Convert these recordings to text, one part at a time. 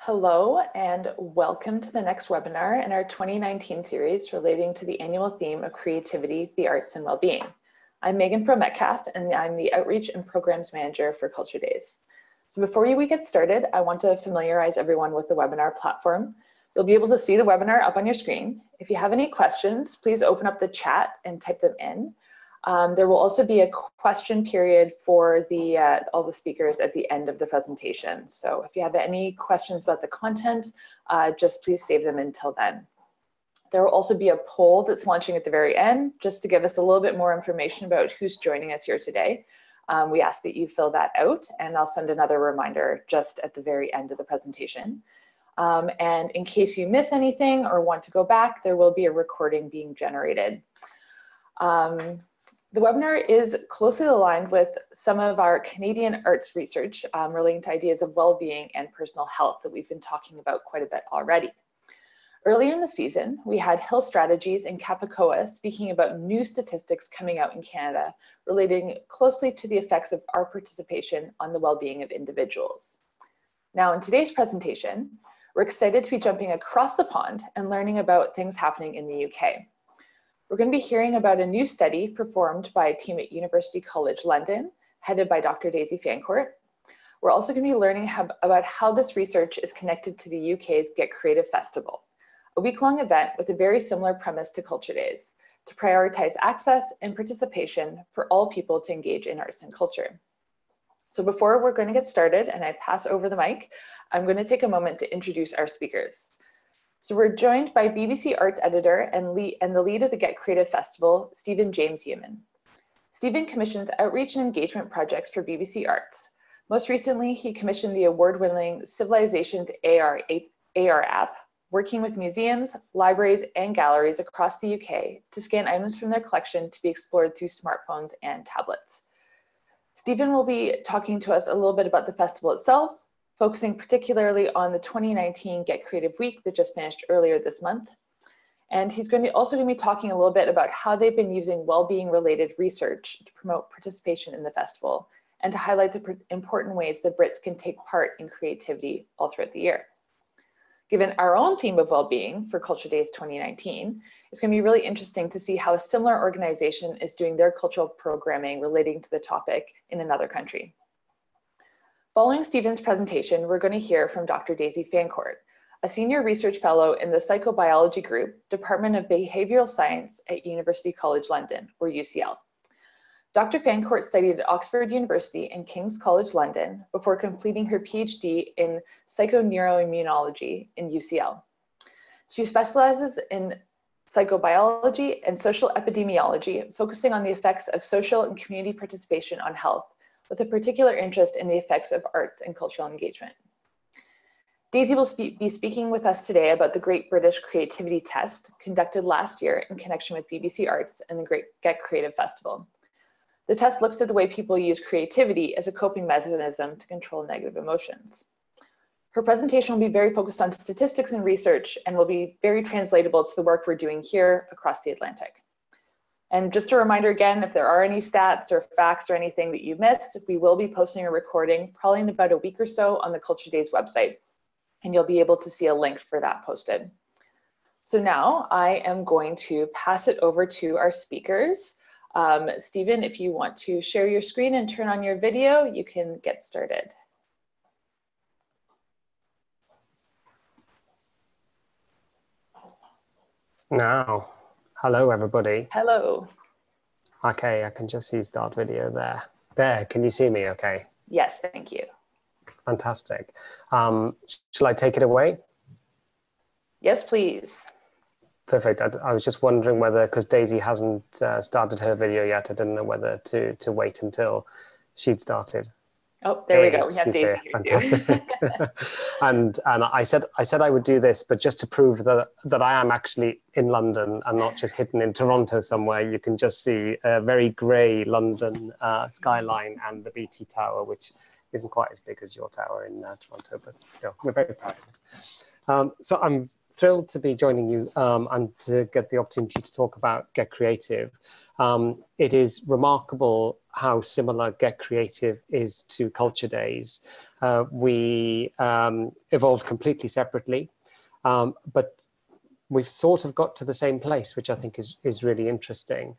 Hello and welcome to the next webinar in our 2019 series relating to the annual theme of creativity, the arts, and well-being. I'm Megan from Metcalf and I'm the Outreach and Programs Manager for Culture Days. So before we get started, I want to familiarize everyone with the webinar platform. You'll be able to see the webinar up on your screen. If you have any questions, please open up the chat and type them in. There will also be a question period for all the speakers at the end of the presentation. So if you have any questions about the content, just please save them until then. There will also be a poll that's launching at the very end, just to give us a little bit more information about who's joining us here today. We ask that you fill that out, and I'll send another reminder just at the very end of the presentation. And in case you miss anything or want to go back, there will be a recording being generated. The webinar is closely aligned with some of our Canadian arts research relating to ideas of well-being and personal health that we've been talking about quite a bit already. Earlier in the season, we had Hill Strategies and Capicoa speaking about new statistics coming out in Canada relating closely to the effects of our participation on the well-being of individuals. Now, in today's presentation, we're excited to be jumping across the pond and learning about things happening in the UK. We're going to be hearing about a new study performed by a team at University College London, headed by Dr. Daisy Fancourt. We're also going to be learning about how this research is connected to the UK's Get Creative Festival, a week-long event with a very similar premise to Culture Days, to prioritize access and participation for all people to engage in arts and culture. So before we're going to get started and I pass over the mic, I'm going to take a moment to introduce our speakers. So we're joined by BBC Arts editor and the lead of the Get Creative Festival, James-Yeoman. Stephen commissions outreach and engagement projects for BBC Arts. Most recently, he commissioned the award-winning Civilizations AR app, working with museums, libraries, and galleries across the UK to scan items from their collection to be explored through smartphones and tablets. Stephen will be talking to us a little bit about the festival itself, focusing particularly on the 2019 Get Creative Week that just finished earlier this month. And he's also going to be talking a little bit about how they've been using well-being related research to promote participation in the festival and to highlight the important ways that Brits can take part in creativity all throughout the year. Given our own theme of well-being for Culture Days 2019, it's going to be really interesting to see how a similar organization is doing their cultural programming relating to the topic in another country. Following Stephen's presentation, we're going to hear from Dr. Daisy Fancourt, a senior research fellow in the Psychobiology Group, Department of Behavioral Science at University College London, or UCL. Dr. Fancourt studied at Oxford University and King's College London before completing her PhD in psychoneuroimmunology in UCL. She specializes in psychobiology and social epidemiology, focusing on the effects of social and community participation on health, with a particular interest in the effects of arts and cultural engagement. Daisy will be speaking with us today about the Great British Creativity Test conducted last year in connection with BBC Arts and the Get Creative Festival. The test looks at the way people use creativity as a coping mechanism to control negative emotions. Her presentation will be very focused on statistics and research and will be very translatable to the work we're doing here across the Atlantic. And just a reminder again, if there are any stats or facts or anything that you missed, we will be posting a recording probably in about a week or so on the Culture Days website, and you'll be able to see a link for that posted. So now I am going to pass it over to our speakers. Stephen, if you want to share your screen and turn on your video, you can get started. Now. Hello, everybody. Hello. Okay, I can just see start video there. There, can you see me okay? Yes, thank you. Fantastic. Shall I take it away? Yes, please. Perfect. I was just wondering whether, because Daisy hasn't started her video yet, I didn't know whether to wait until she'd started. Oh, there we go. We have Daisy here. Fantastic. and I said I would do this, but just to prove that I am actually in London and not just hidden in Toronto somewhere, you can just see a very grey London skyline and the BT Tower, which isn't quite as big as your tower in Toronto, but still, we're very proud of it. So I'm thrilled to be joining you and to get the opportunity to talk about Get Creative. It is remarkable how similar Get Creative is to Culture Days. We evolved completely separately, but we've sort of got to the same place, which I think is really interesting.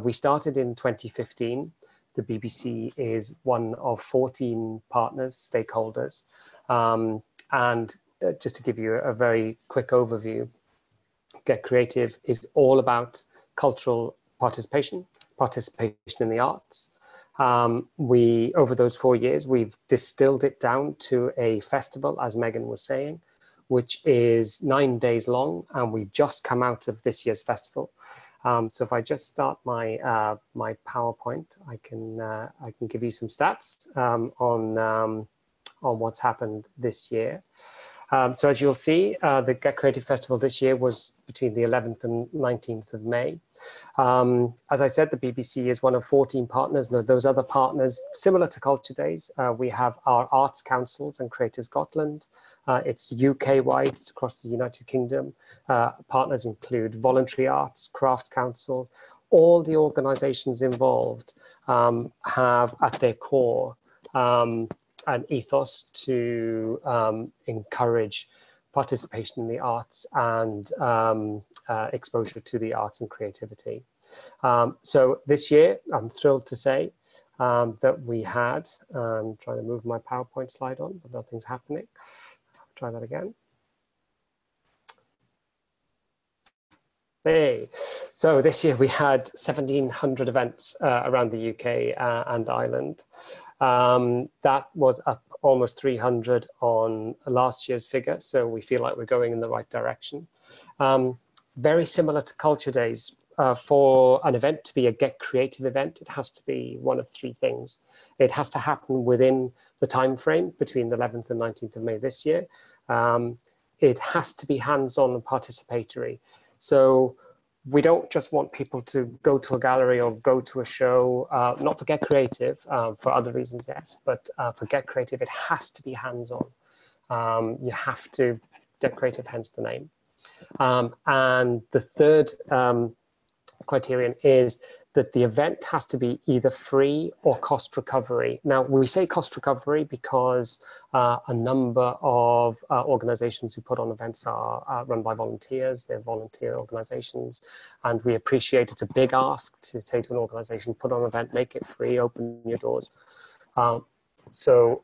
We started in 2015. The BBC is one of 14 partners, stakeholders. And just to give you a very quick overview, Get Creative is all about cultural participation in the arts. Over those 4 years, we've distilled it down to a festival, as Megan was saying, which is 9 days long, and we've just come out of this year's festival. So if I just start my my PowerPoint, I can give you some stats on what's happened this year. So as you'll see, the Get Creative Festival this year was between the 11th and 19th of May. As I said, the BBC is one of 14 partners. Now, those other partners, similar to Culture Days, we have our Arts Councils and Creative Scotland. It's UK-wide, it's across the United Kingdom. Partners include Voluntary Arts, Crafts Councils. All the organisations involved have at their core an ethos to encourage participation in the arts and exposure to the arts and creativity. So this year, I'm thrilled to say that we had, I'm trying to move my PowerPoint slide on, but nothing's happening. Try that again. Hey, so this year we had 1,700 events around the UK and Ireland. That was up almost 300 on last year's figure, so we feel like we're going in the right direction. Very similar to Culture Days, for an event to be a Get Creative event, it has to be one of three things. It has to happen within the time frame between the 11th and 19th of May this year. It has to be hands-on and participatory. So we don't just want people to go to a gallery or go to a show, not for Get Creative, for other reasons, yes, but for Get Creative, it has to be hands-on. You have to Get Creative, hence the name. And the third criterion is that the event has to be either free or cost recovery. Now, we say cost recovery because a number of organizations who put on events are run by volunteers. They're volunteer organizations, and we appreciate it's a big ask to say to an organization, put on an event, make it free, open your doors. So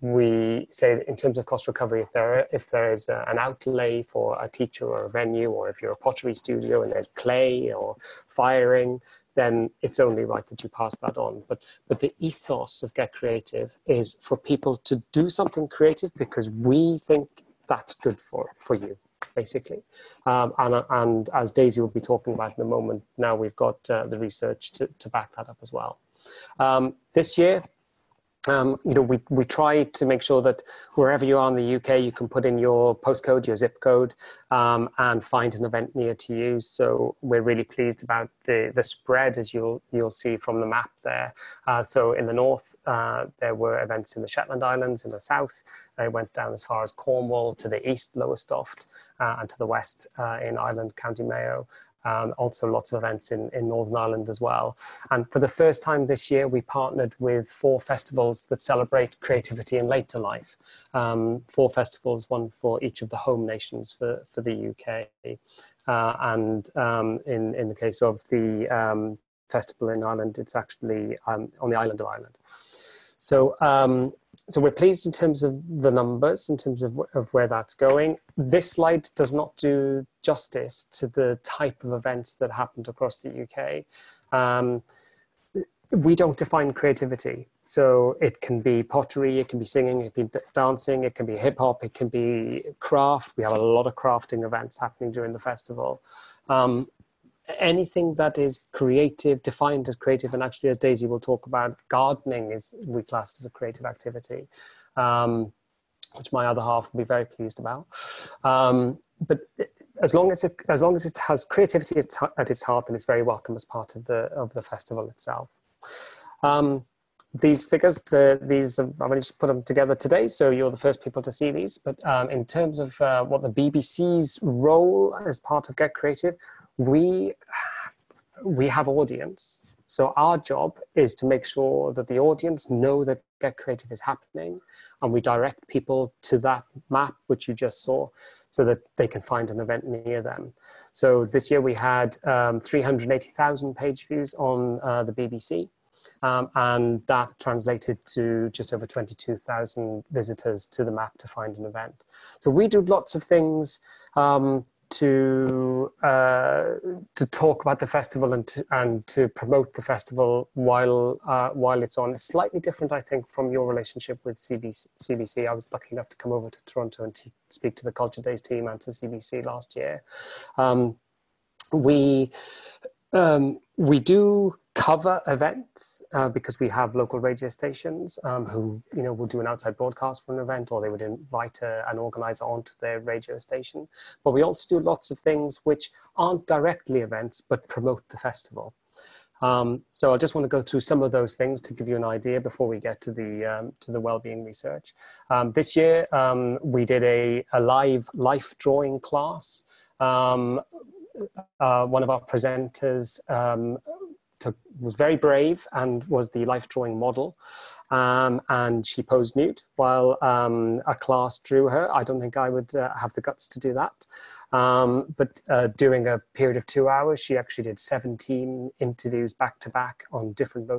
we say that in terms of cost recovery, if there is an outlay for a teacher or a venue, or if you're a pottery studio and there's clay or firing, then it's only right that you pass that on. But the ethos of Get Creative is for people to do something creative because we think that's good for you, basically. And as Daisy will be talking about in a moment, now we've got the research to back that up as well. This year, we try to make sure that wherever you are in the UK, you can put in your postcode, your zip code, and find an event near to you. So we're really pleased about the spread, as you'll see from the map there. So in the north, there were events in the Shetland Islands. In the south, they went down as far as Cornwall, to the east, Lowestoft, and to the west in Ireland, County Mayo. Also lots of events in Northern Ireland as well. And for the first time this year, we partnered with 4 festivals that celebrate creativity in later life. 4 festivals, one for each of the home nations for the UK. And in the case of the festival in Ireland, it's actually on the island of Ireland. So so we're pleased in terms of the numbers, in terms of where that's going. This slide does not do justice to the type of events that happened across the UK. We don't define creativity. So it can be pottery, it can be singing, it can be dancing, it can be hip hop, it can be craft. We have a lot of crafting events happening during the festival. Anything that is creative, defined as creative, and actually, as Daisy will talk about, gardening is we class as a creative activity, which my other half will be very pleased about. But as long as it has creativity at its heart, then it's very welcome as part of the festival itself. These figures, I've only just put them together today, so you're the first people to see these. But in terms of what the BBC's role as part of Get Creative, we we have audience. So our job is to make sure that the audience know that Get Creative is happening, and we direct people to that map, which you just saw, so that they can find an event near them. So this year we had 380,000 page views on the BBC. And that translated to just over 22,000 visitors to the map to find an event. So we do lots of things to talk about the festival and to promote the festival while it's on. It's slightly different, I think, from your relationship with CBC. I was lucky enough to come over to Toronto and speak to the Culture Days team and to CBC last year. We do cover events because we have local radio stations who, will do an outside broadcast for an event, or they would invite an organizer onto their radio station. But we also do lots of things which aren't directly events, but promote the festival. So I just want to go through some of those things to give you an idea before we get to the wellbeing research. This year, we did a live life drawing class. One of our presenters was very brave and was the life drawing model, and she posed nude while a class drew her. I don't think I would have the guts to do that, but during a period of 2 hours she actually did 17 interviews back to back on different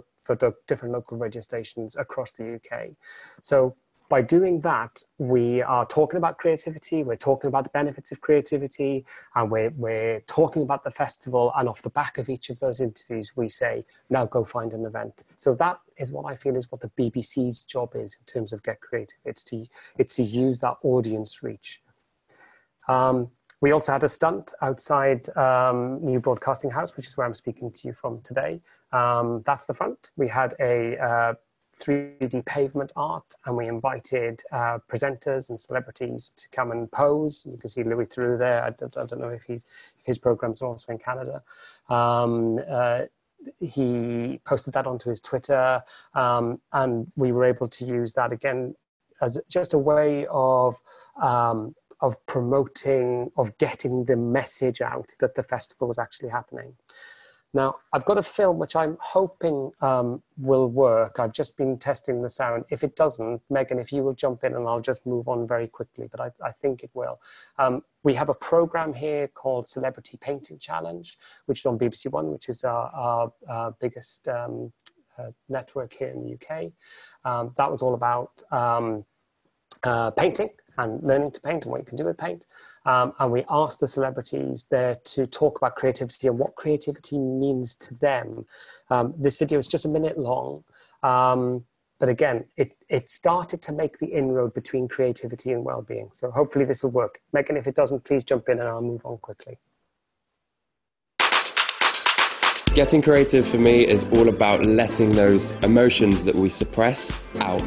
local radio stations across the UK. So by doing that, we are talking about creativity, we're talking about the benefits of creativity, and we're talking about the festival, and off the back of each of those interviews, we say, now go find an event. So that is what I feel is what the BBC's job is in terms of Get Creative. It's to use that audience reach. We also had a stunt outside New Broadcasting House, which is where I'm speaking to you from today. That's the front. We had a 3D pavement art, and we invited presenters and celebrities to come and pose. You can see Louis through there. I don't know if his program's also in Canada. He posted that onto his Twitter, and we were able to use that again as just a way of promoting, of getting the message out that the festival was actually happening. Now, I've got a film which I'm hoping will work. I've just been testing the sound. If it doesn't, Megan, if you will jump in, and I'll just move on very quickly, but I think it will. We have a program here called Celebrity Painting Challenge, which is on BBC One, which is our biggest network here in the UK. That was all about painting and learning to paint and what you can do with paint. And we asked the celebrities there to talk about creativity and what creativity means to them. This video is just a minute long, but again, it started to make the inroad between creativity and well-being. So hopefully this will work. Megan, if it doesn't, please jump in and I'll move on quickly. Getting creative for me is all about letting those emotions that we suppress out.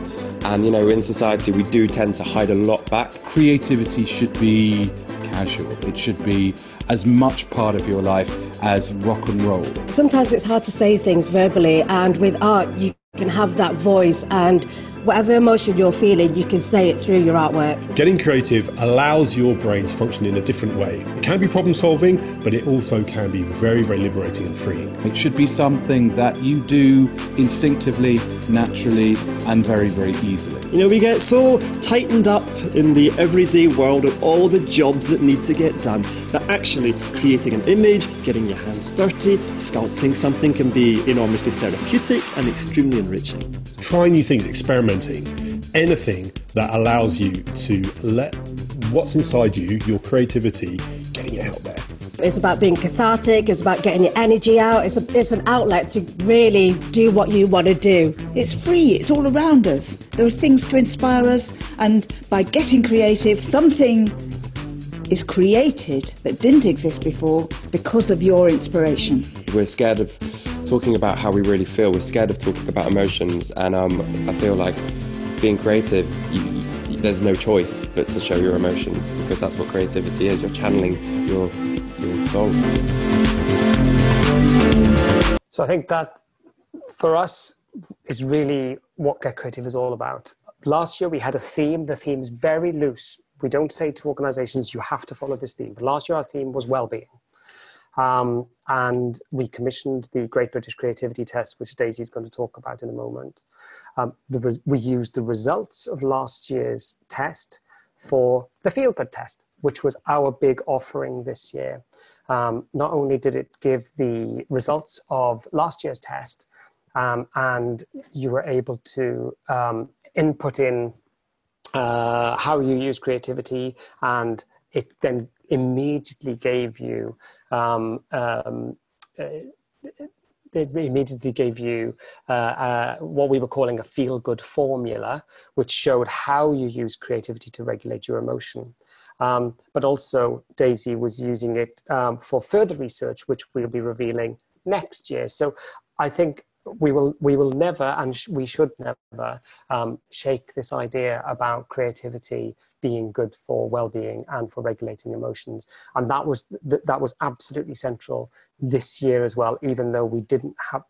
And, in society, we do tend to hide a lot back. Creativity should be casual. It should be as much part of your life as rock and roll. Sometimes it's hard to say things verbally, and with art, you can have that voice, and whatever emotion you're feeling, you can say it through your artwork. Getting creative allows your brain to function in a different way. It can be problem solving, but it also can be very, very liberating and freeing. It should be something that you do instinctively, naturally, and very, very easily. We get so tightened up in the everyday world of all the jobs that need to get done that actually creating an image, getting your hands dirty, sculpting something can be enormously therapeutic and extremely enriching. Try new things, experimenting, anything that allows you to let what's inside you, your creativity, getting it out there. It's about being cathartic, it's about getting your energy out, it's an outlet to really do what you want to do. It's free, it's all around us. There are things to inspire us, and by getting creative, something is created that didn't exist before because of your inspiration. We're scared of talking about how we really feel. We're scared of talking about emotions, and I feel like being creative, there's no choice but to show your emotions, because that's what creativity is. You're channeling your soul. So I think that for us is really what Get Creative is all about. Last year we had a theme. The theme is very loose. We don't say to organizations, you have to follow this theme. But last year our theme was well-being. And we commissioned the Great British Creativity Test, which Daisy's going to talk about in a moment. We used the results of last year's test for the FeelGood Test, which was our big offering this year. Not only did it give the results of last year's test, and you were able to input in how you use creativity, and it then immediately gave you what we were calling a feel-good formula, which showed how you use creativity to regulate your emotion. But also Daisy was using it for further research, which we'll be revealing next year. So I think we will never, and we should never, shake this idea about creativity being good for well-being and for regulating emotions. And that was absolutely central this year as well, even though we didn't have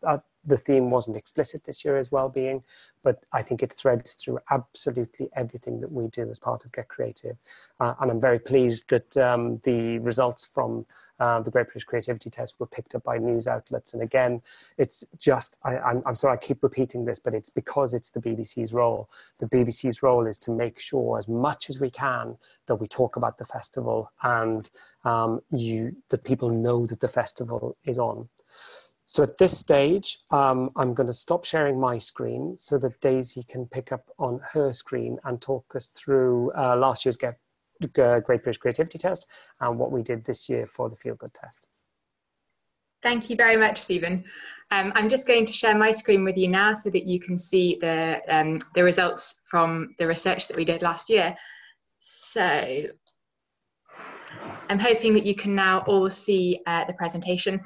the theme wasn't explicit this year as well-being, but I think it threads through absolutely everything that we do as part of Get Creative. And I'm very pleased that the results from the Great British Creativity Test were picked up by news outlets. And again, it's just, I'm sorry I keep repeating this, but it's because it's the BBC's role. The BBC's role is to make sure as much as we can that we talk about the festival and that people know that the festival is on. So at this stage, I'm going to stop sharing my screen so that Daisy can pick up on her screen and talk us through last year's Great British Creativity Test and what we did this year for the FeelGood Test. Thank you very much, Stephen. I'm just going to share my screen with you now so that you can see the results from the research that we did last year. So I'm hoping that you can now all see the presentation.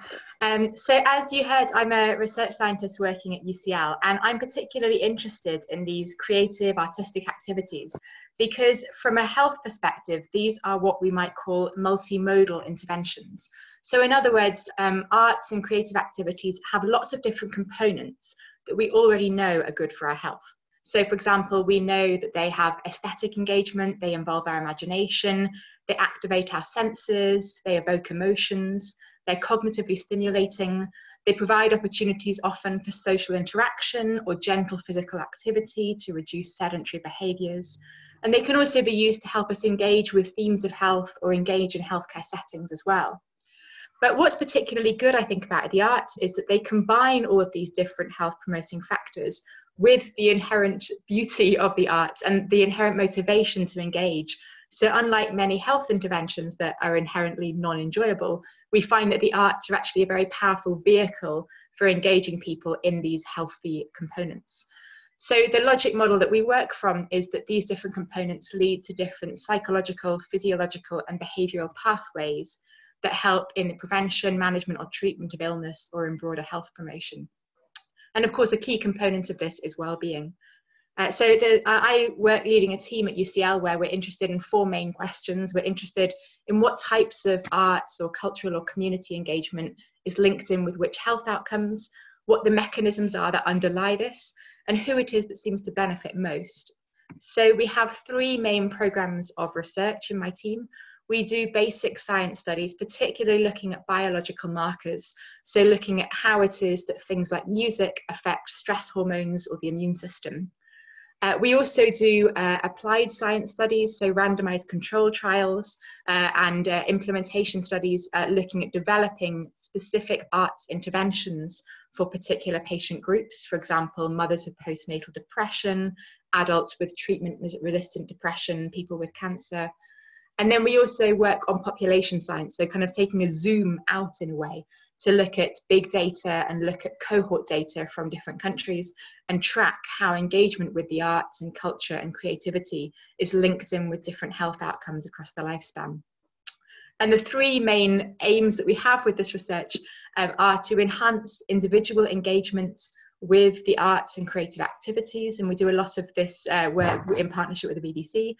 So as you heard, I'm a research scientist working at UCL, and I'm particularly interested in these creative artistic activities because from a health perspective, these are what we might call multimodal interventions. So in other words, arts and creative activities have lots of different components that we already know are good for our health. So for example, we know that they have aesthetic engagement, they involve our imagination, they activate our senses, they evoke emotions, they're cognitively stimulating, they provide opportunities often for social interaction or gentle physical activity to reduce sedentary behaviours. And they can also be used to help us engage with themes of health or engage in healthcare settings as well. But what's particularly good, I think, about the arts is that they combine all of these different health promoting factors with the inherent beauty of the arts and the inherent motivation to engage. So unlike many health interventions that are inherently non-enjoyable, we find that the arts are actually a very powerful vehicle for engaging people in these healthy components. So the logic model that we work from is that these different components lead to different psychological, physiological, and behavioral pathways that help in the prevention, management, or treatment of illness or in broader health promotion. And of course, a key component of this is well-being. I work leading a team at UCL where we're interested in 4 main questions. We're interested in what types of arts or cultural or community engagement is linked in with which health outcomes, what the mechanisms are that underlie this, and who it is that seems to benefit most. So we have 3 main programs of research in my team. We do basic science studies, particularly looking at biological markers. So looking at how it is that things like music affect stress hormones or the immune system. We also do applied science studies, so randomized control trials and implementation studies looking at developing specific arts interventions for particular patient groups. For example, mothers with postnatal depression, adults with treatment-resistant depression, people with cancer. And then we also work on population science, so kind of taking a zoom out in a way to look at big data and look at cohort data from different countries and track how engagement with the arts and culture and creativity is linked in with different health outcomes across the lifespan. And the 3 main aims that we have with this research are to enhance individual engagement with the arts and creative activities, and we do a lot of this work in partnership with the BBC,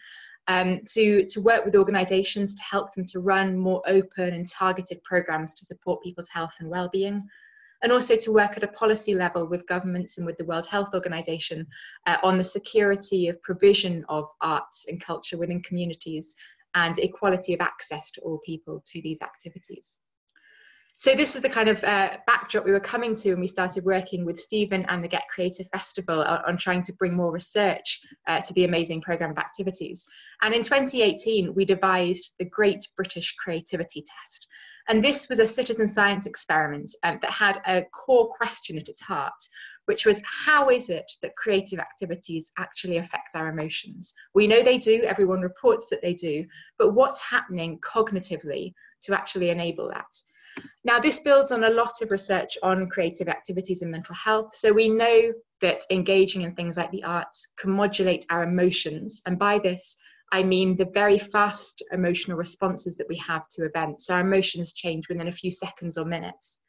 to work with organisations to help them to run more open and targeted programmes to support people's health and well-being, and also to work at a policy level with governments and with the World Health Organization on the security of provision of arts and culture within communities and equality of access to all people to these activities. So this is the kind of backdrop we were coming to when we started working with Stephen and the Get Creative Festival on trying to bring more research to the amazing programme of activities. And in 2018, we devised the Great British Creativity Test. And this was a citizen science experiment that had a core question at its heart, which was, how is it that creative activities actually affect our emotions? We know they do, everyone reports that they do, but what's happening cognitively to actually enable that? Now, this builds on a lot of research on creative activities and mental health. So we know that engaging in things like the arts can modulate our emotions. And by this, I mean the very fast emotional responses that we have to events. So our emotions change within a few seconds or minutes.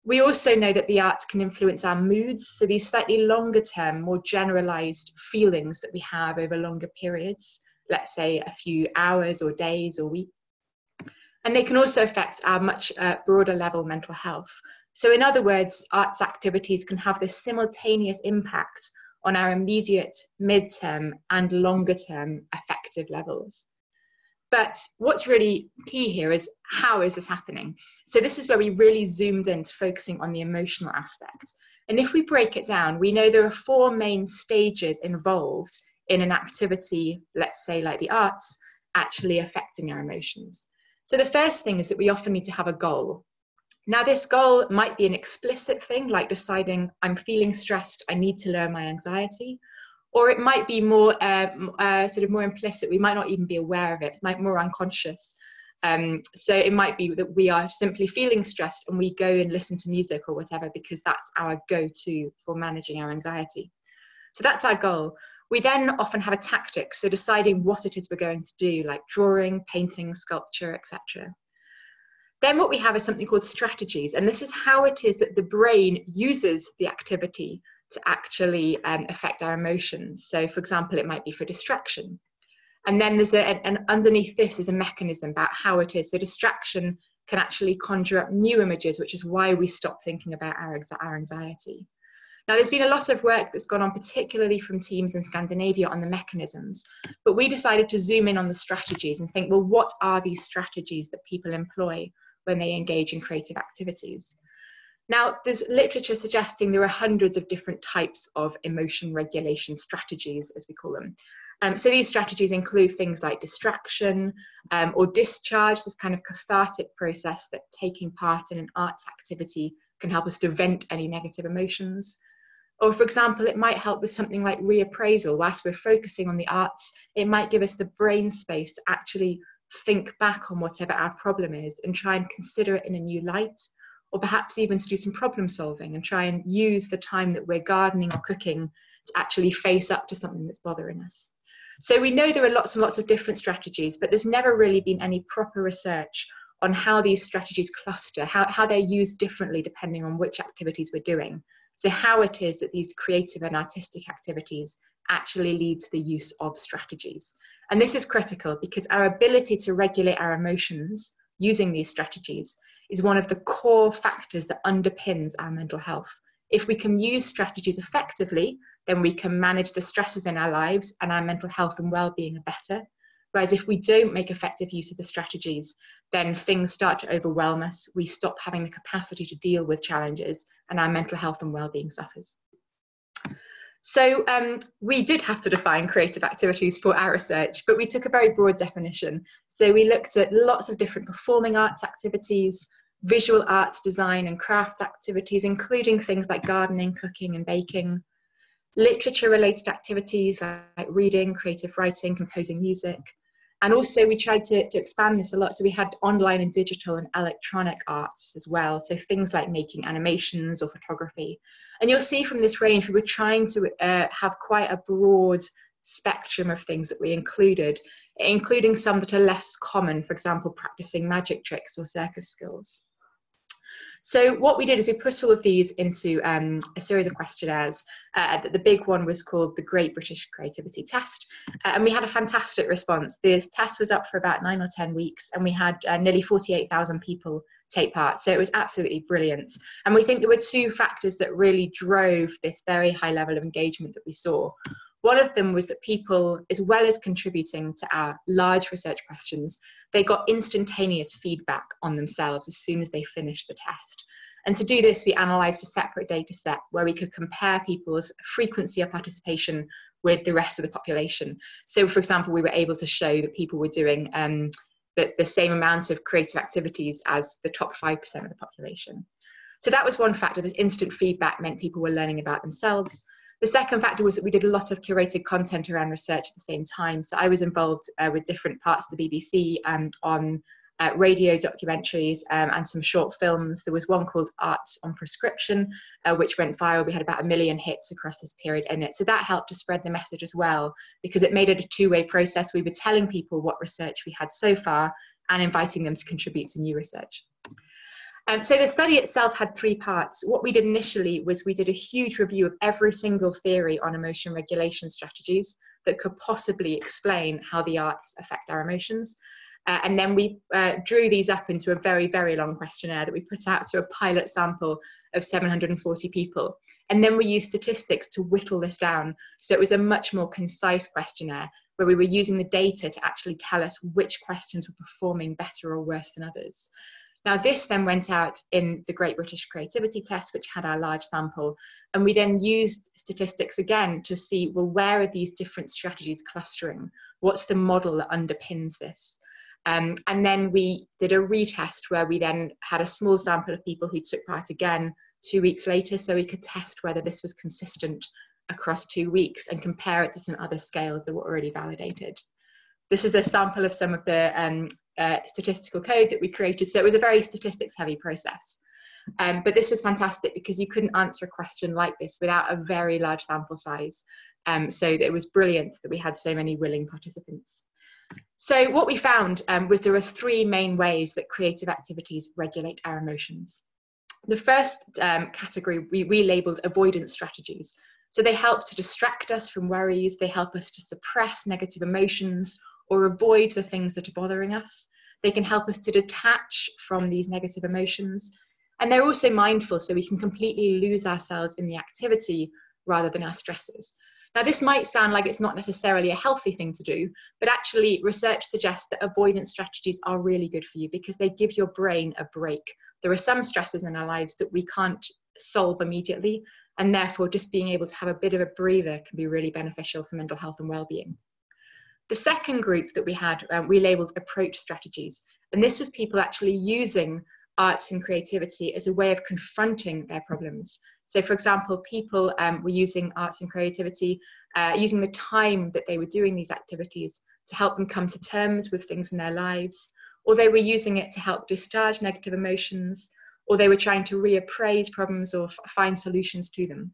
We also know that the arts can influence our moods. So these slightly longer term, more generalized feelings that we have over longer periods, let's say a few hours or days or weeks. And they can also affect our much broader level mental health. So in other words, arts activities can have this simultaneous impact on our immediate, mid-term and longer term affective levels. But what's really key here is, how is this happening? So this is where we really zoomed into focusing on the emotional aspect. And if we break it down, we know there are 4 main stages involved in an activity, let's say like the arts, actually affecting our emotions. So the first thing is that we often need to have a goal. Now, this goal might be an explicit thing, like deciding I'm feeling stressed, I need to lower my anxiety, or it might be more sort of more implicit. We might not even be aware of it. It might be more unconscious. So it might be that we are simply feeling stressed and we go and listen to music or whatever because that's our go-to for managing our anxiety. So that's our goal. We then often have a tactic, so deciding what it is we're going to do, like drawing, painting, sculpture, etc. Then what we have is something called strategies, and this is how it is that the brain uses the activity to actually affect our emotions. So for example, it might be for distraction. And then there's and underneath this is a mechanism about how it is. So distraction can actually conjure up new images, which is why we stop thinking about our anxiety. Now, there's been a lot of work that's gone on, particularly from teams in Scandinavia, on the mechanisms, but we decided to zoom in on the strategies and think, well, what are these strategies that people employ when they engage in creative activities? Now, there's literature suggesting there are hundreds of different types of emotion regulation strategies, as we call them. So these strategies include things like distraction or discharge, this kind of cathartic process that taking part in an arts activity can help us to vent any negative emotions. Or for example, it might help with something like reappraisal. Whilst we're focusing on the arts, it might give us the brain space to actually think back on whatever our problem is and try and consider it in a new light, or perhaps even to do some problem solving and try and use the time that we're gardening or cooking to actually face up to something that's bothering us. So we know there are lots and lots of different strategies, but there's never really been any proper research on how these strategies cluster, how they're used differently depending on which activities we're doing. So how it is that these creative and artistic activities actually lead to the use of strategies. And this is critical because our ability to regulate our emotions using these strategies is one of the core factors that underpins our mental health. If we can use strategies effectively, then we can manage the stresses in our lives and our mental health and well-being are better. Whereas if we don't make effective use of the strategies, then things start to overwhelm us. We stop having the capacity to deal with challenges and our mental health and well-being suffers. So we did have to define creative activities for our research, but we took a very broad definition. So we looked at lots of different performing arts activities, visual arts, design and craft activities, including things like gardening, cooking and baking, literature-related activities like reading, creative writing, composing music. And also we tried to expand this a lot. So we had online and digital and electronic arts as well. So things like making animations or photography. And you'll see from this range, we were trying to have quite a broad spectrum of things that we included, including some that are less common, for example, practicing magic tricks or circus skills. So what we did is we put all of these into a series of questionnaires. The big one was called the Great British Creativity Test, and we had a fantastic response. This test was up for about 9 or 10 weeks, and we had nearly 48,000 people take part. So it was absolutely brilliant. And we think there were 2 factors that really drove this very high level of engagement that we saw. One of them was that people, as well as contributing to our large research questions, they got instantaneous feedback on themselves as soon as they finished the test. And to do this, we analysed a separate data set where we could compare people's frequency of participation with the rest of the population. So, for example, we were able to show that people were doing the same amount of creative activities as the top 5% of the population. So that was one factor. This instant feedback meant people were learning about themselves. The second factor was that we did a lot of curated content around research at the same time. So I was involved with different parts of the BBC on radio documentaries and some short films. There was one called Arts on Prescription, which went viral. We had about 1 million hits across this period in it. So that helped to spread the message as well, because it made it a two-way process. We were telling people what research we had so far and inviting them to contribute to new research. So the study itself had 3 parts. What we did initially was we did a huge review of every single theory on emotion regulation strategies that could possibly explain how the arts affect our emotions. And then we drew these up into a very, very long questionnaire that we put out to a pilot sample of 740 people. And then we used statistics to whittle this down. So it was a much more concise questionnaire where we were using the data to actually tell us which questions were performing better or worse than others. Now, this then went out in the Great British Creativity Test, which had our large sample. And we then used statistics again to see, well, where are these different strategies clustering? What's the model that underpins this? And then we did a retest where we then had a small sample of people who took part again 2 weeks later, so we could test whether this was consistent across 2 weeks and compare it to some other scales that were already validated. This is a sample of some of the statistical code that we created. So it was a very statistics heavy process. But this was fantastic because you couldn't answer a question like this without a very large sample size. So it was brilliant that we had so many willing participants. So what we found was there are 3 main ways that creative activities regulate our emotions. The first category we labelled avoidance strategies. So they help to distract us from worries, they help us to suppress negative emotions or avoid the things that are bothering us. They can help us to detach from these negative emotions. And they're also mindful, so we can completely lose ourselves in the activity rather than our stresses. Now, this might sound like it's not necessarily a healthy thing to do, but actually research suggests that avoidance strategies are really good for you because they give your brain a break. There are some stresses in our lives that we can't solve immediately, and therefore just being able to have a bit of a breather can be really beneficial for mental health and well-being. The second group that we had, we labelled approach strategies, and this was people actually using arts and creativity as a way of confronting their problems. So, for example, people were using arts and creativity, using the time that they were doing these activities to help them come to terms with things in their lives, or they were using it to help discharge negative emotions, or they were trying to reappraise problems or find solutions to them.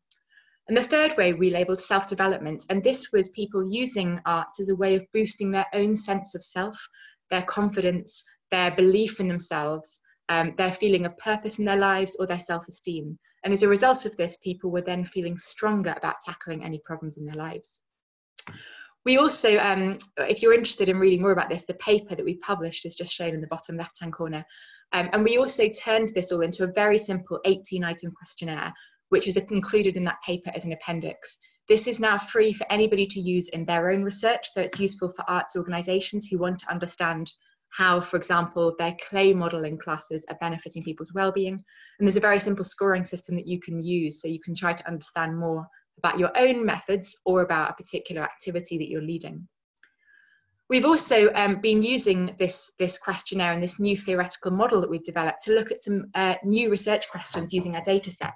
And the third way we labelled self-development, and this was people using arts as a way of boosting their own sense of self, their confidence, their belief in themselves, their feeling of purpose in their lives, or their self-esteem. And as a result of this, people were then feeling stronger about tackling any problems in their lives. We also, if you're interested in reading more about this, the paper that we published is just shown in the bottom left-hand corner. And we also turned this all into a very simple 18-item questionnaire, which is included in that paper as an appendix. This is now free for anybody to use in their own research, so it's useful for arts organisations who want to understand how, for example, their clay modelling classes are benefiting people's well-being. And there's a very simple scoring system that you can use, so you can try to understand more about your own methods or about a particular activity that you're leading. We've also been using this questionnaire and this new theoretical model that we've developed to look at some new research questions using our data set.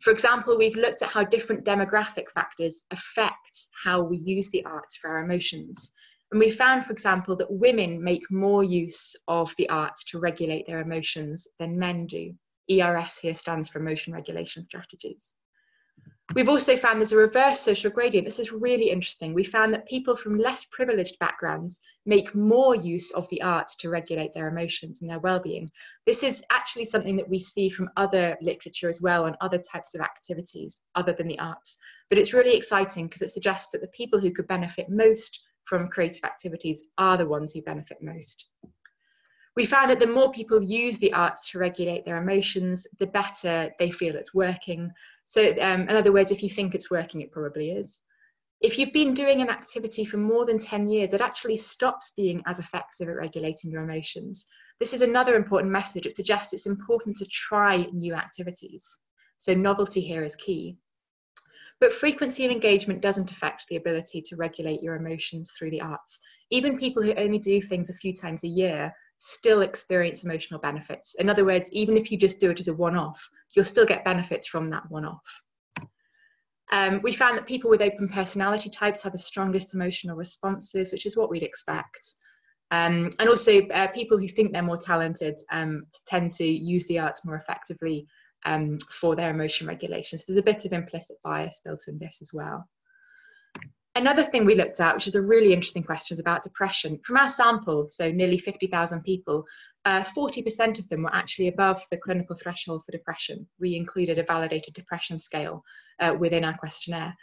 For example, we've looked at how different demographic factors affect how we use the arts for our emotions. And we found, for example, that women make more use of the arts to regulate their emotions than men do. ERS here stands for emotion regulation strategies. We've also found there's a reverse social gradient. This is really interesting. We found that people from less privileged backgrounds make more use of the arts to regulate their emotions and their well-being. This is actually something that we see from other literature as well on other types of activities other than the arts. But it's really exciting because it suggests that the people who could benefit most from creative activities are the ones who benefit most. We found that the more people use the arts to regulate their emotions, the better they feel it's working. So in other words, if you think it's working, it probably is. If you've been doing an activity for more than 10 years, it actually stops being as effective at regulating your emotions. This is another important message. It suggests it's important to try new activities. So novelty here is key. But frequency and engagement doesn't affect the ability to regulate your emotions through the arts. Even people who only do things a few times a year still experience emotional benefits. In other words, even if you just do it as a one-off, you'll still get benefits from that one-off. We found that people with open personality types have the strongest emotional responses, which is what we'd expect. And also people who think they're more talented tend to use the arts more effectively for their emotion regulation. So there's a bit of implicit bias built in this as well. Another thing we looked at, which is a really interesting question, is about depression. From our sample, so nearly 50,000 people, 40% of them were actually above the clinical threshold for depression. We included a validated depression scale within our questionnaire.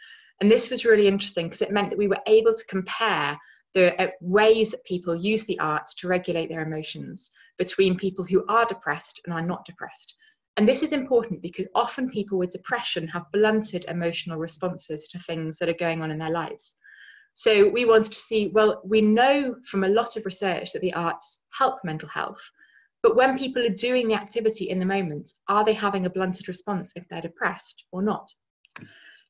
And this was really interesting because it meant that we were able to compare the ways that people use the arts to regulate their emotions between people who are depressed and are not depressed. And this is important because often people with depression have blunted emotional responses to things that are going on in their lives. So we wanted to see, well, we know from a lot of research that the arts help mental health, but when people are doing the activity in the moment, are they having a blunted response if they're depressed or not?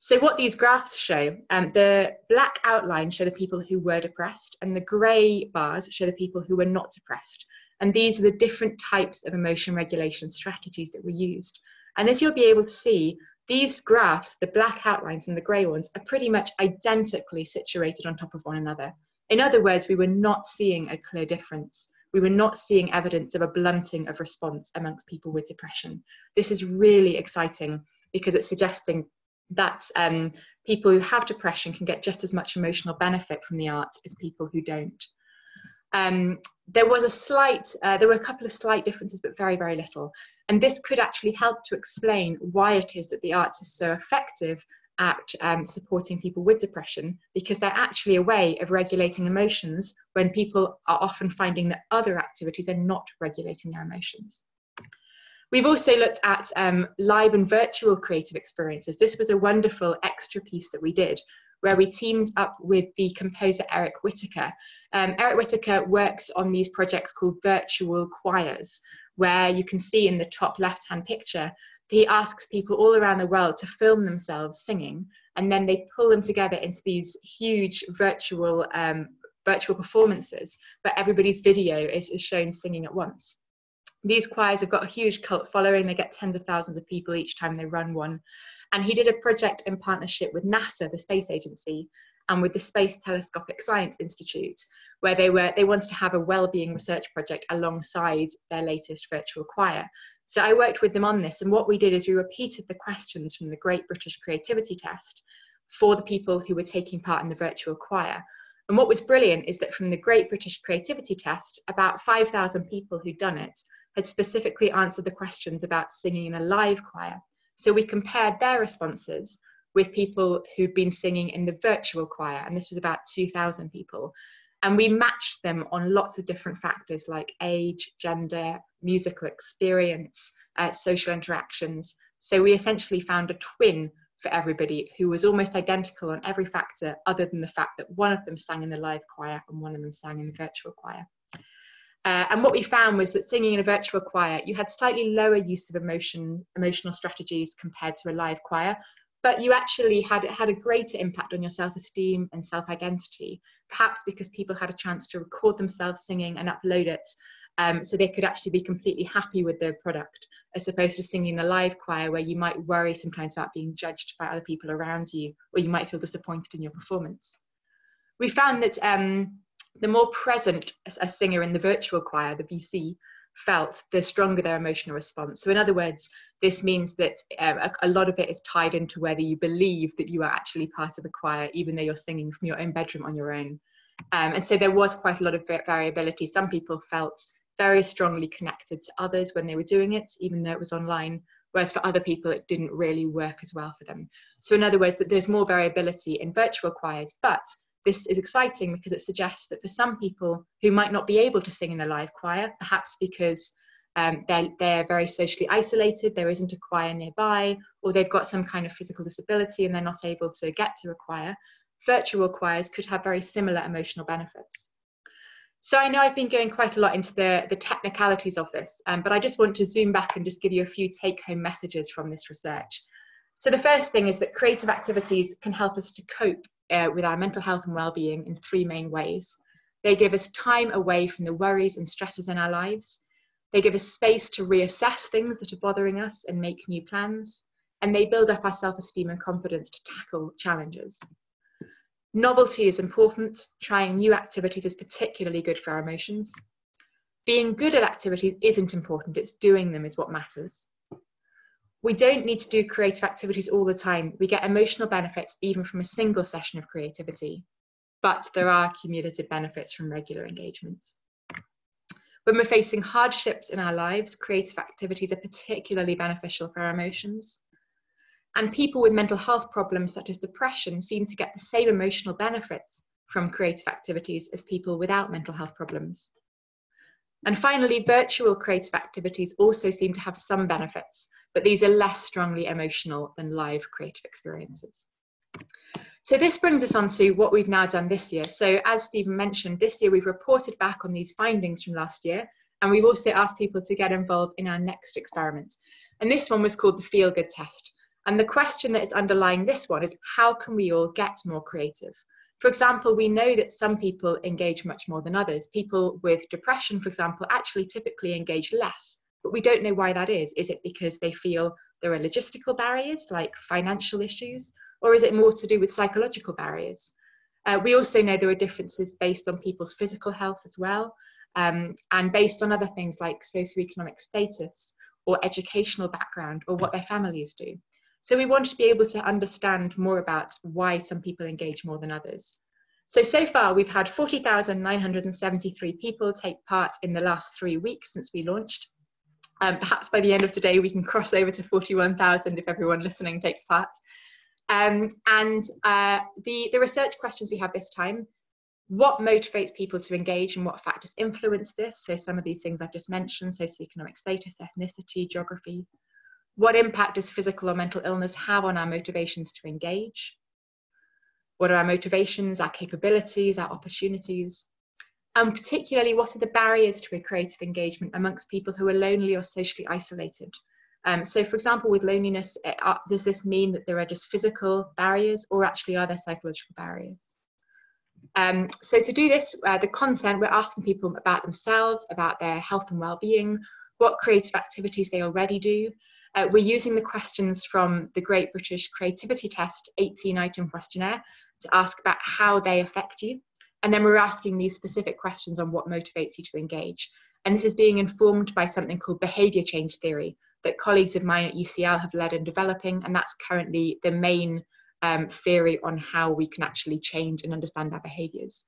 So what these graphs show, the black outlines show the people who were depressed and the grey bars show the people who were not depressed. And these are the different types of emotion regulation strategies that were used. And as you'll be able to see, these graphs, the black outlines and the grey ones, are pretty much identically situated on top of one another. In other words, we were not seeing a clear difference. We were not seeing evidence of a blunting of response amongst people with depression. This is really exciting because it's suggesting that people who have depression can get just as much emotional benefit from the arts as people who don't. There were a couple of slight differences, but very, very little. And this could actually help to explain why it is that the arts is so effective at supporting people with depression, because they're actually a way of regulating emotions when people are often finding that other activities are not regulating their emotions. We've also looked at live and virtual creative experiences. This was a wonderful extra piece that we did, where we teamed up with the composer Eric Whittaker. Eric Whittaker works on these projects called virtual choirs, where you can see in the top left-hand picture, he asks people all around the world to film themselves singing, and then they pull them together into these huge virtual performances, where everybody's video is shown singing at once. These choirs have got a huge cult following. They get tens of thousands of people each time they run one. And he did a project in partnership with NASA, the space agency, and with the Space Telescopic Science Institute, where they wanted to have a wellbeing research project alongside their latest virtual choir. So I worked with them on this, and what we did is we repeated the questions from the Great British Creativity Test for the people who were taking part in the virtual choir. And what was brilliant is that from the Great British Creativity Test, about 5,000 people who'd done it had specifically answered the questions about singing in a live choir. So we compared their responses with people who'd been singing in the virtual choir, and this was about 2,000 people. And we matched them on lots of different factors like age, gender, musical experience, social interactions. So we essentially found a twin for everybody who was almost identical on every factor, other than the fact that one of them sang in the live choir and one of them sang in the virtual choir. And what we found was that singing in a virtual choir, you had slightly lower use of emotional strategies compared to a live choir, but you actually had a greater impact on your self-esteem and self-identity, perhaps because people had a chance to record themselves singing and upload it, so they could actually be completely happy with their product, as opposed to singing in a live choir where you might worry sometimes about being judged by other people around you, or you might feel disappointed in your performance. We found that the more present a singer in the virtual choir, the VC, felt, the stronger their emotional response. So in other words, this means that a lot of it is tied into whether you believe that you are actually part of the choir, even though you're singing from your own bedroom on your own. And so there was quite a lot of variability. Some people felt very strongly connected to others when they were doing it, even though it was online, whereas for other people, it didn't really work as well for them. So in other words, that there's more variability in virtual choirs, but this is exciting because it suggests that for some people who might not be able to sing in a live choir, perhaps because they're very socially isolated, there isn't a choir nearby, or they've got some kind of physical disability and they're not able to get to a choir, virtual choirs could have very similar emotional benefits. So I know I've been going quite a lot into the technicalities of this, but I just want to zoom back and just give you a few take-home messages from this research. So the first thing is that creative activities can help us to cope with our mental health and well-being in three main ways. They give us time away from the worries and stresses in our lives. They give us space to reassess things that are bothering us and make new plans. And they build up our self-esteem and confidence to tackle challenges. Novelty is important. Trying new activities is particularly good for our emotions. Being good at activities isn't important. It's doing them is what matters. We don't need to do creative activities all the time. We get emotional benefits even from a single session of creativity. But there are cumulative benefits from regular engagements. When we're facing hardships in our lives, creative activities are particularly beneficial for our emotions. And people with mental health problems such as depression seem to get the same emotional benefits from creative activities as people without mental health problems. And finally, virtual creative activities also seem to have some benefits, but these are less strongly emotional than live creative experiences. So this brings us on to what we've now done this year. So as Stephen mentioned, this year we've reported back on these findings from last year, and we've also asked people to get involved in our next experiment. And this one was called the FeelGood Test. And the question that is underlying this one is, how can we all get more creative? For example, we know that some people engage much more than others. People with depression, for example, actually typically engage less, but we don't know why that is. Is it because they feel there are logistical barriers like financial issues, or is it more to do with psychological barriers? We also know there are differences based on people's physical health as well, and based on other things like socioeconomic status or educational background or what their families do. So we wanted to be able to understand more about why some people engage more than others. So far we've had 40,973 people take part in the last 3 weeks since we launched. Perhaps by the end of today we can cross over to 41,000 if everyone listening takes part. The research questions we have this time: what motivates people to engage and what factors influence this? So some of these things I've just mentioned: socioeconomic status, ethnicity, geography. What impact does physical or mental illness have on our motivations to engage? What are our motivations, our capabilities, our opportunities? And particularly, what are the barriers to a creative engagement amongst people who are lonely or socially isolated? So for example, with loneliness, does this mean that there are just physical barriers, or actually are there psychological barriers? So to do this, the content, we're asking people about themselves, about their health and well-being, what creative activities they already do. We're using the questions from the Great British Creativity Test 18-item questionnaire to ask about how they affect you. And then we're asking these specific questions on what motivates you to engage. And this is being informed by something called behaviour change theory that colleagues of mine at UCL have led in developing. And that's currently the main theory on how we can actually change and understand our behaviours.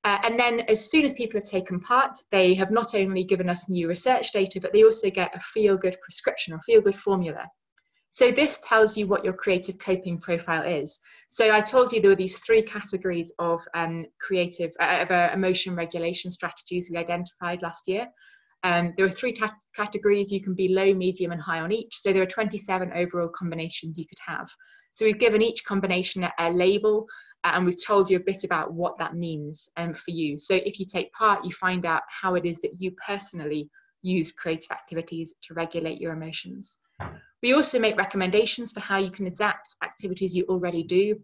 And then as soon as people have taken part, they have not only given us new research data, but they also get a feel-good prescription or feel-good formula. So this tells you what your creative coping profile is. So I told you there were these 3 categories of emotion regulation strategies we identified last year. There are 3 categories. You can be low, medium, and high on each. So there are 27 overall combinations you could have. So we've given each combination a label, and we've told you a bit about what that means for you. So if you take part, you find out how it is that you personally use creative activities to regulate your emotions. We also make recommendations for how you can adapt activities you already do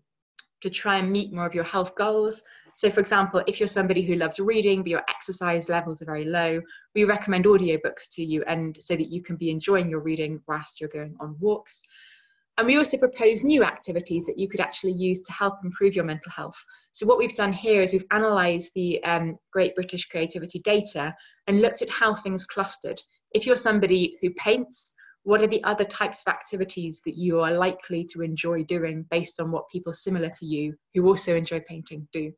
to try and meet more of your health goals. So for example, if you're somebody who loves reading, but your exercise levels are very low, we recommend audiobooks to you, and so that you can be enjoying your reading whilst you're going on walks. And we also propose new activities that you could actually use to help improve your mental health. So what we've done here is we've analysed the Great British Creativity data and looked at how things clustered. If you're somebody who paints, what are the other types of activities that you are likely to enjoy doing based on what people similar to you who also enjoy painting do?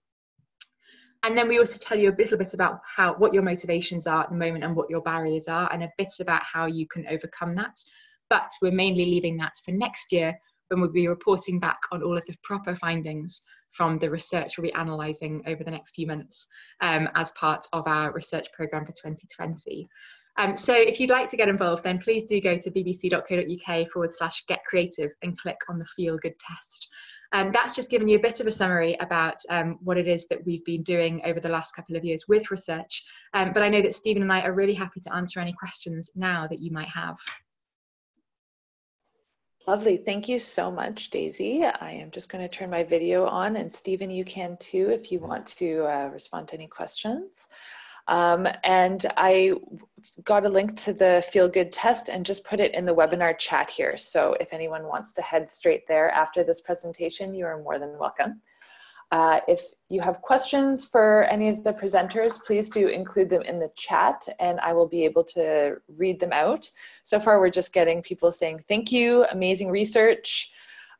And then we also tell you a little bit about what your motivations are at the moment and what your barriers are, and a bit about how you can overcome that. But we're mainly leaving that for next year, when we'll be reporting back on all of the proper findings from the research we'll be analysing over the next few months as part of our research programme for 2020. So if you'd like to get involved, then please do go to bbc.co.uk/getcreative and click on the Feel Good Test. That's just given you a bit of a summary about what it is that we've been doing over the last couple of years with research. But I know that Stephen and I are really happy to answer any questions now that you might have. Lovely. Thank you so much, Daisy. I am just going to turn my video on, and Stephen, you can too if you want to respond to any questions. And I got a link to the FeelGood test and just put it in the webinar chat here. So if anyone wants to head straight there after this presentation, you are more than welcome. If you have questions for any of the presenters, please do include them in the chat and I will be able to read them out. So far, we're just getting people saying, thank you, amazing research.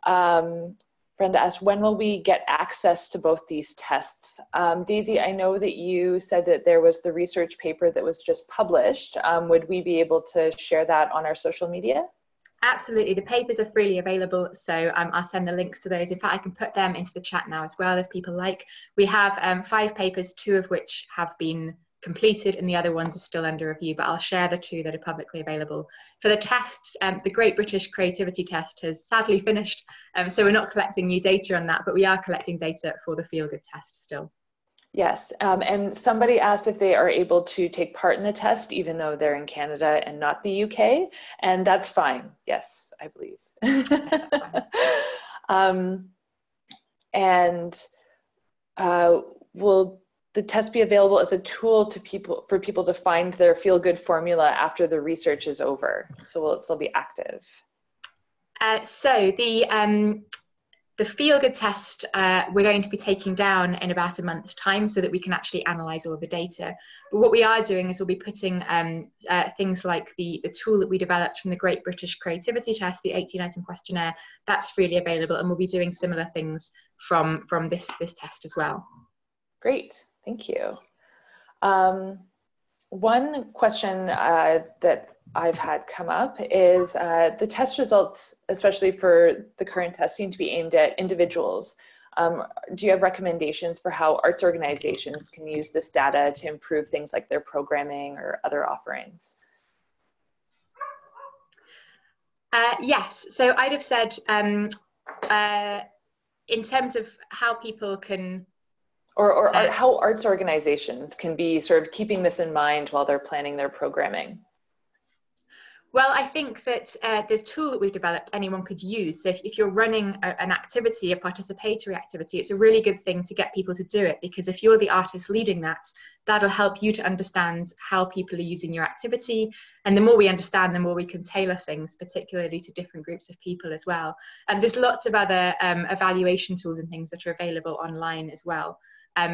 Brenda asked, when will we get access to both these tests? Daisy, I know that you said that there was the research paper that was just published. Would we be able to share that on our social media? Absolutely, the papers are freely available, so I'll send the links to those. In fact, I can put them into the chat now as well if people like. We have 5 papers, 2 of which have been completed and the other ones are still under review, but I'll share the 2 that are publicly available. For the tests, the Great British Creativity Test has sadly finished, so we're not collecting new data on that, but we are collecting data for the FeelGood test still. Yes, and somebody asked if they are able to take part in the test even though they're in Canada and not the UK, and that's fine. Yes, I believe. Will the test be available as a tool to for people to find their feel-good formula after the research is over? So will it still be active? So the FeelGood test we're going to be taking down in about a month's time so that we can actually analyse all the data. But what we are doing is we'll be putting things like the tool that we developed from the Great British Creativity Test, the 18-item questionnaire, that's freely available, and we'll be doing similar things from this test as well. Great, thank you. One question that I've had come up is the test results, especially for the current test, seem to be aimed at individuals. Do you have recommendations for how arts organizations can use this data to improve things like their programming or other offerings? Yes, so I'd have said in terms of how people can or how arts organizations can be sort of keeping this in mind while they're planning their programming. Well, I think that the tool that we've developed, anyone could use. So if you're running an activity, a participatory activity, it's a really good thing to get people to do it, because if you're the artist leading that, that'll help you to understand how people are using your activity. And the more we understand, the more we can tailor things, particularly to different groups of people as well. And there's lots of other evaluation tools and things that are available online as well.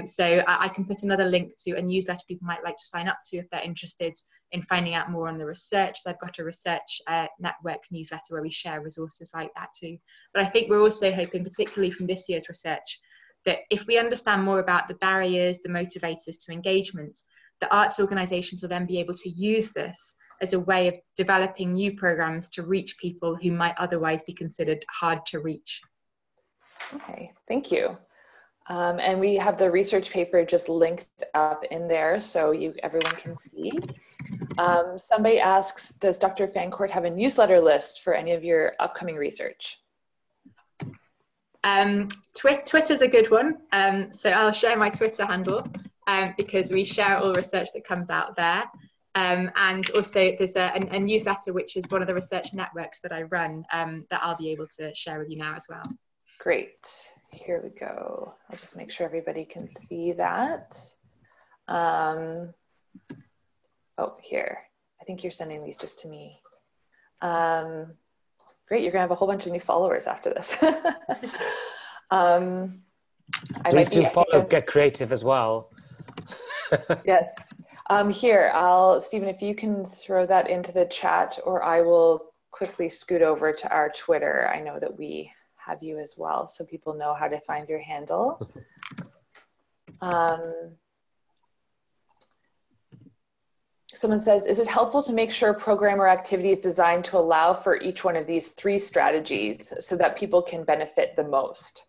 So I can put another link to a newsletter people might like to sign up to if they're interested in finding out more on the research. So I've got a research network newsletter where we share resources like that too. But I think we're also hoping, particularly from this year's research, that if we understand more about the barriers, the motivators to engagement, the arts organisations will then be able to use this as a way of developing new programmes to reach people who might otherwise be considered hard to reach. Okay, thank you. And we have the research paper just linked up in there so everyone can see. Somebody asks, does Dr. Fancourt have a newsletter list for any of your upcoming research? Twitter's a good one. So I'll share my Twitter handle because we share all research that comes out there. And also there's a newsletter, which is one of the research networks that I run, that I'll be able to share with you now as well. Great. Here we go. I'll just make sure everybody can see that. Oh, here. I think you're sending these just to me. Great, you're gonna have a whole bunch of new followers after this. Please do follow Get Creative as well. Yes. Here, Stephen, if you can throw that into the chat, or I will quickly scoot over to our Twitter. I know that we have you as well, so people know how to find your handle. Someone says, is it helpful to make sure a program or activity is designed to allow for each one of these 3 strategies so that people can benefit the most?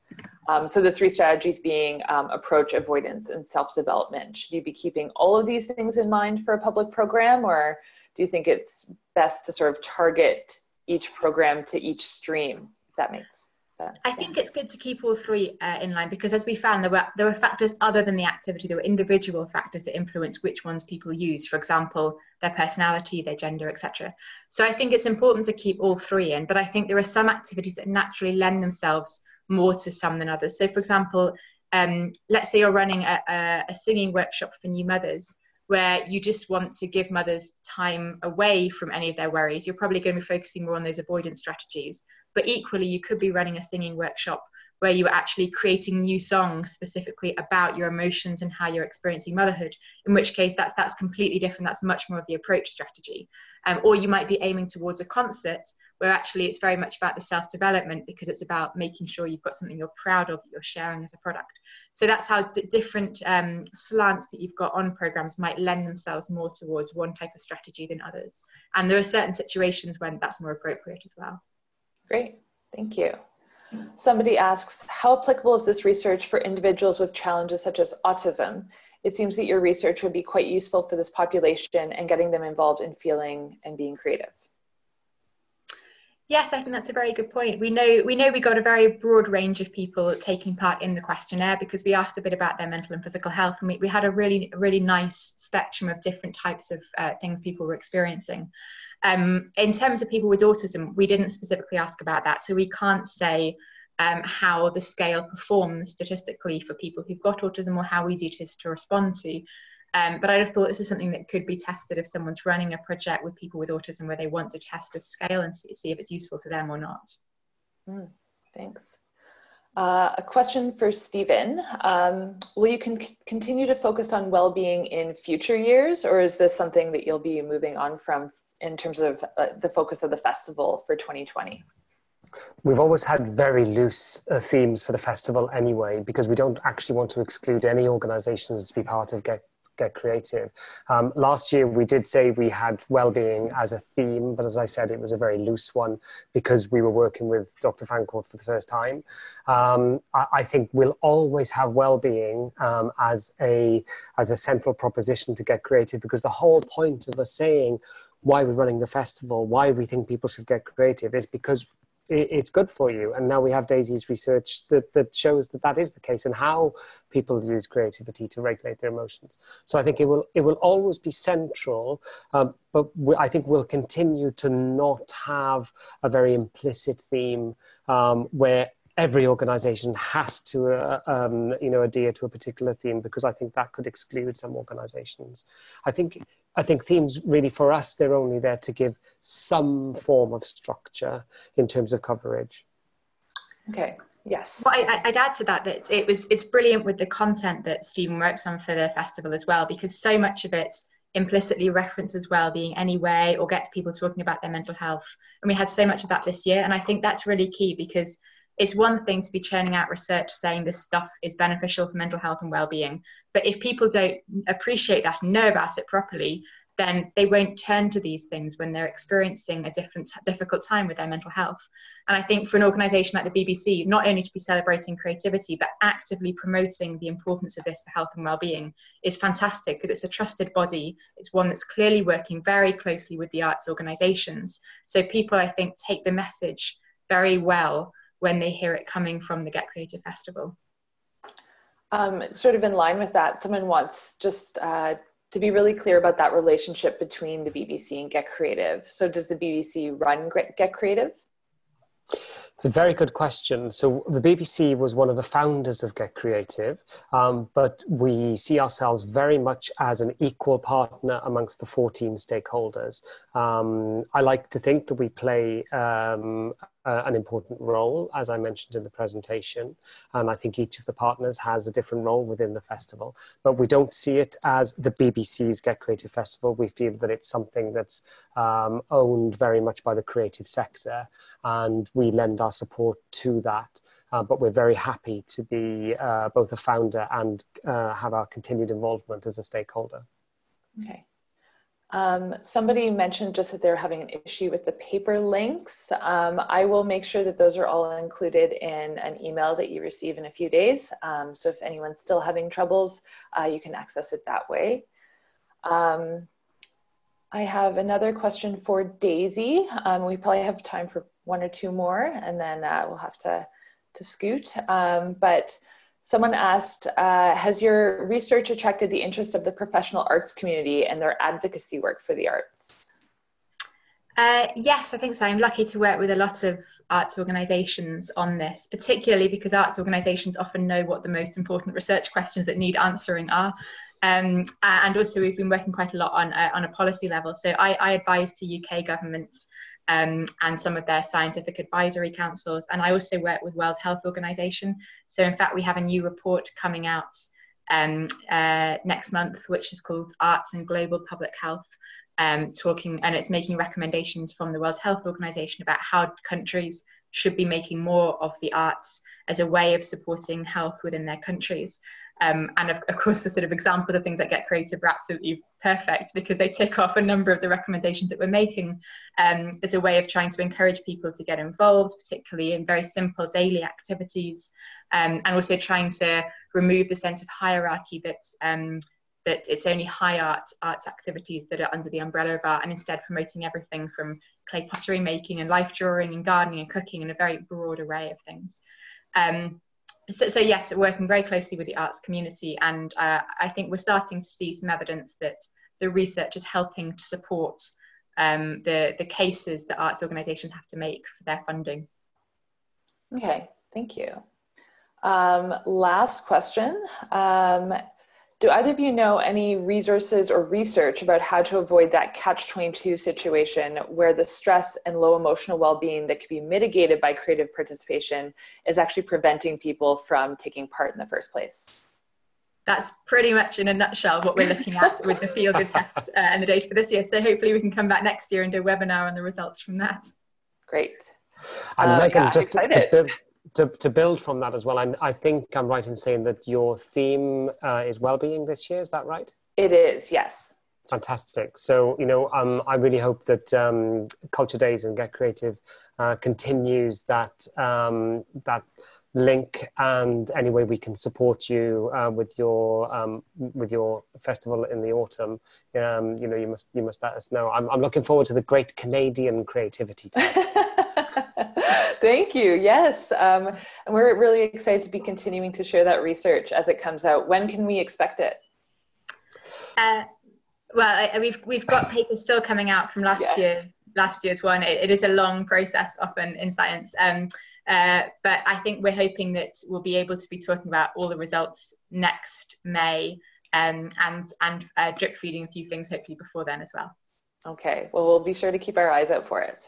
So the 3 strategies being approach, avoidance, and self-development. Should you be keeping all of these things in mind for a public program, or do you think it's best to sort of target each program to each stream, if that makes I think it's good to keep all three in line, because as we found, there were factors other than the activity. There were individual factors that influence which ones people use. For example, their personality, their gender, etc. So I think it's important to keep all three in, but I think there are some activities that naturally lend themselves more to some than others. So for example, let's say you're running a singing workshop for new mothers, where you just want to give mothers time away from any of their worries. You're probably going to be focusing more on those avoidance strategies. But equally, you could be running a singing workshop where you are actually creating new songs specifically about your emotions and how you're experiencing motherhood, in which case that's completely different. That's much more of the approach strategy. Or you might be aiming towards a concert where actually it's very much about the self-development, because it's about making sure you've got something you're proud of that you're sharing as a product. So that's how different slants that you've got on programs might lend themselves more towards one type of strategy than others. And there are certain situations when that's more appropriate as well. Great, thank you. Somebody asks, how applicable is this research for individuals with challenges such as autism? It seems that your research would be quite useful for this population and getting them involved in feeling and being creative. Yes, I think that's a very good point. We know we got a very broad range of people taking part in the questionnaire, because we asked a bit about their mental and physical health, and we had a really nice spectrum of different types of things people were experiencing. In terms of people with autism, we didn't specifically ask about that, so we can't say how the scale performs statistically for people who've got autism, or how easy it is to respond to. But I'd have thought this is something that could be tested if someone's running a project with people with autism where they want to test the scale and see if it's useful to them or not. Thanks. A question for Stephen. Will you continue to focus on well-being in future years, or is this something that you'll be moving on from in terms of the focus of the festival for 2020? We've always had very loose themes for the festival anyway, because we don't actually want to exclude any organisations to be part of Get Creative. Last year we did say we had well-being as a theme, but as I said, it was a very loose one because we were working with Dr. Fancourt for the first time. I think we'll always have well-being as a central proposition to Get Creative, because the whole point of us saying why we're running the festival, why we think people should get creative, is because it's good for you. And now we have Daisy's research that shows that that is the case, and how people use creativity to regulate their emotions. So I think it will always be central, but I think we'll continue to not have a very implicit theme where every organization has to adhere to a particular theme, because I think that could exclude some organizations. I think themes really for us, they're only there to give some form of structure in terms of coverage. Okay, yes. Well, I'd add to that it's brilliant with the content that Stephen works on for the festival as well, because so much of it implicitly references well-being anyway, or gets people talking about their mental health. And we had so much of that this year, and I think that's really key, because it's one thing to be churning out research saying this stuff is beneficial for mental health and well-being, but if people don't appreciate that and know about it properly, then they won't turn to these things when they're experiencing a difficult time with their mental health. And I think for an organisation like the BBC, not only to be celebrating creativity, but actively promoting the importance of this for health and well-being is fantastic, because it's a trusted body. It's one that's clearly working very closely with the arts organisations. So people, I think, take the message very well when they hear it coming from the Get Creative Festival. Sort of in line with that, someone wants just to be really clear about that relationship between the BBC and Get Creative. So does the BBC run Get Creative? It's a very good question. So the BBC was one of the founders of Get Creative, but we see ourselves very much as an equal partner amongst the 14 stakeholders. I like to think that we play an important role, as I mentioned in the presentation, and I think each of the partners has a different role within the festival, but we don't see it as the BBC's Get Creative Festival. We feel that it's something that's owned very much by the creative sector, and we lend our support to that, but we're very happy to be both a founder and have our continued involvement as a stakeholder. Okay. Somebody mentioned just that they're having an issue with the paper links. I will make sure that those are all included in an email that you receive in a few days. So if anyone's still having troubles, you can access it that way. I have another question for Daisy. We probably have time for one or two more, and then we'll have to to scoot, but someone asked, has your research attracted the interest of the professional arts community and their advocacy work for the arts? Yes, I think so. I'm lucky to work with a lot of arts organisations on this, particularly because arts organisations often know what the most important research questions that need answering are. And also we've been working quite a lot on a policy level. So I advise to UK governments and some of their scientific advisory councils. And I also work with World Health Organization. So in fact, we have a new report coming out next month, which is called Arts and Global Public Health, and it's making recommendations from the World Health Organization about how countries should be making more of the arts as a way of supporting health within their countries. And of course, the sort of examples of things that get creative are absolutely perfect because they tick off a number of the recommendations that we're making as a way of trying to encourage people to get involved, particularly in very simple daily activities, and also trying to remove the sense of hierarchy that it's only high arts activities that are under the umbrella of art, and instead promoting everything from clay pottery making and life drawing and gardening and cooking and a very broad array of things. So yes, working very closely with the arts community, and I think we're starting to see some evidence that the research is helping to support the cases that arts organisations have to make for their funding. Okay, thank you. Last question. Do either of you know any resources or research about how to avoid that catch-22 situation where the stress and low emotional well-being that can be mitigated by creative participation is actually preventing people from taking part in the first place? That's pretty much in a nutshell what we're looking at with the FeelGood Test and the data for this year. So hopefully we can come back next year and do a webinar on the results from that. Great. And Megan, yeah, just to build from that as well, I think I'm right in saying that your theme is well-being this year, is that right? It is, yes. Fantastic. So, you know, I really hope that Culture Days and Get Creative continues that link, and any way we can support you with your festival in the autumn, you know, you must let us know. I'm looking forward to the Great Canadian Creativity Test. Thank you. Yes. And we're really excited to be continuing to share that research as it comes out. When can we expect it? Well, we've got papers still coming out from last year's one. It is a long process often in science. But I think we're hoping that we'll be able to be talking about all the results next May, and drip feeding a few things hopefully before then as well. Okay. Well, we'll be sure to keep our eyes out for it.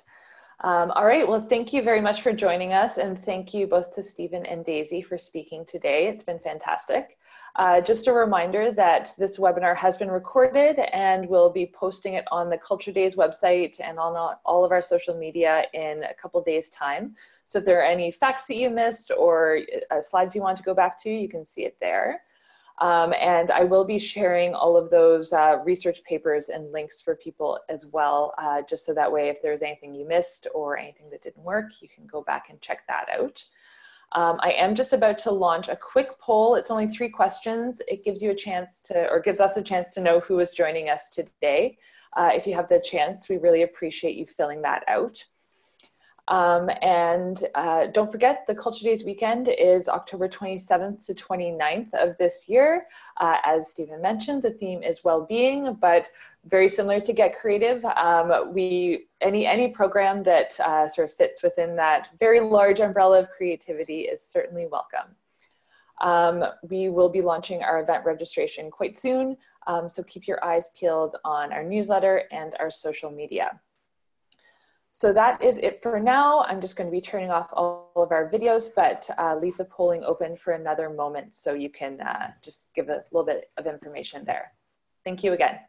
All right, well, thank you very much for joining us, and thank you both to Stephen and Daisy for speaking today. It's been fantastic. Just a reminder that this webinar has been recorded, and we'll be posting it on the Culture Days website and on all of our social media in a couple days' time. So if there are any facts that you missed or slides you want to go back to, you can see it there. And I will be sharing all of those research papers and links for people as well, just so that way if there's anything you missed or anything that didn't work, you can go back and check that out. I am just about to launch a quick poll. It's only 3 questions. It gives you a chance to, or gives us a chance to know who is joining us today. If you have the chance, we really appreciate you filling that out. And don't forget, the Culture Days weekend is October 27th to 29th of this year. As Stephen mentioned, the theme is well-being, but very similar to Get Creative. Any program that sort of fits within that very large umbrella of creativity is certainly welcome. We will be launching our event registration quite soon, so keep your eyes peeled on our newsletter and our social media. So that is it for now. I'm just going to be turning off all of our videos, but leave the polling open for another moment so you can just give a little bit of information there. Thank you again.